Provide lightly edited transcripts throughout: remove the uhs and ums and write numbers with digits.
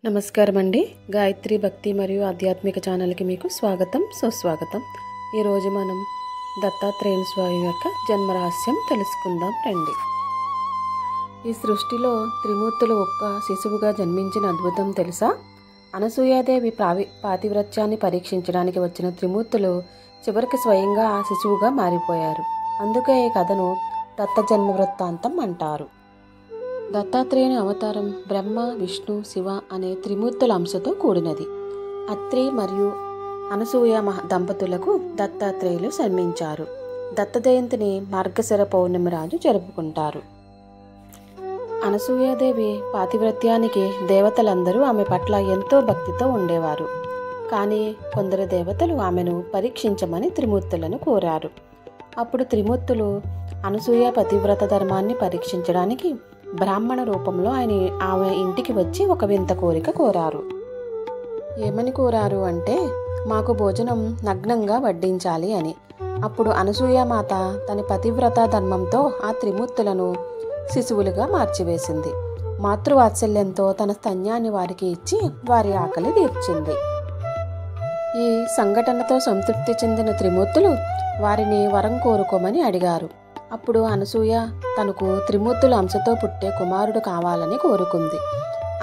నమస్కారం అండి. గాయత్రి భక్తి మరియు ఆధ్యాత్మిక ఛానల్కి మీకు స్వాగతం, సుస్వాగతం. ఈరోజు మనం దత్తాత్రేయ స్వామి యొక్క జన్మరహస్యం తెలుసుకుందాం రండి. ఈ సృష్టిలో త్రిమూర్తులు ఒక్క శిశువుగా జన్మించిన అద్భుతం తెలుసా? అనసూయాదేవి పాతివ్రత్యాన్ని పరీక్షించడానికి వచ్చిన త్రిమూర్తులు చివరికి స్వయంగా ఆ శిశువుగా మారిపోయారు. అందుకే ఈ కథను దత్త జన్మ వృత్తాంతం అంటారు. దత్తాత్రేయుని అవతారం బ్రహ్మ, విష్ణు, శివ అనే త్రిమూర్తుల అంశతో కూడినది. అత్రి మరియు అనసూయ దంపతులకు దత్తాత్రేయులు జన్మించారు. దత్త జయంతిని మార్గశిర పౌర్ణమి రోజు జరుపుకుంటారు. అనసూయాదేవి పాతివ్రత్యానికి దేవతలందరూ ఆమె పట్ల ఎంతో భక్తితో ఉండేవారు. కానీ కొందరు దేవతలు ఆమెను పరీక్షించమని త్రిమూర్తులను కోరారు. అప్పుడు త్రిమూర్తులు అనసూయ పతివ్రత ధర్మాన్ని పరీక్షించడానికి బ్రాహ్మణ రూపంలో ఆమె ఇంటికి వచ్చి ఒక వింత కోరిక కోరారు. ఏమని కోరారు అంటే, మాకు భోజనం నగ్నంగా వడ్డించాలి అని. అప్పుడు అనసూయమాత తన పతివ్రత ధర్మంతో ఆ త్రిమూర్తులను శిశువులుగా మార్చివేసింది. మాతృవాత్సల్యంతో తన స్తన్యాన్ని వారికి ఇచ్చి వారి ఆకలి తీర్చింది. ఈ సంఘటనతో సంతృప్తి చెందిన త్రిమూర్తులు వారిని వరం కోరుకోమని అడిగారు. అప్పుడు అనసూయ తనకు త్రిమూర్తుల అంశతో పుట్టే కుమారుడు కావాలని కోరుకుంది.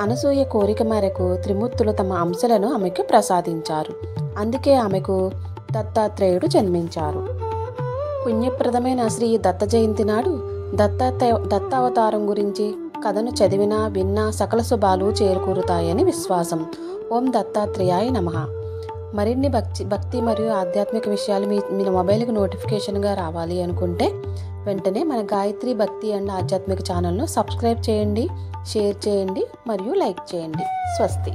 అనసూయ కోరిక మేరకు త్రిమూర్తులు తమ అంశలను ఆమెకు ప్రసాదించారు. అందుకే ఆమెకు దత్తాత్రేయుడు జన్మించారు. పుణ్యప్రదమైన శ్రీ దత్త జయంతి నాడు దత్తావతారం గురించి కథను చదివినా విన్నా సకల శుభాలు చేకూరుతాయని విశ్వాసం. ఓం దత్తాత్రేయాయ నమః. మరిన్ని భక్తి మరియు ఆధ్యాత్మిక విషయాలు మీ మొబైల్కి నోటిఫికేషన్గా రావాలి అనుకుంటే వెంటనే మన గాయత్రి భక్తి అండ్ ఆధ్యాత్మిక ఛానల్ను సబ్స్క్రైబ్ చేయండి, షేర్ చేయండి మరియు లైక్ చేయండి. స్వస్తి.